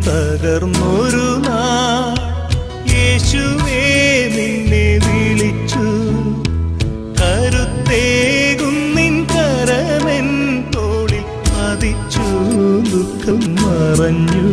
തകർന്നൊരു നാൾ യേശുവേ നിന്നെ വിളിച്ചു. കരുത്തേകും നിൻ കരമെൻ തോളിൽ പതിച്ചു. ദുഃഖം മറഞ്ഞു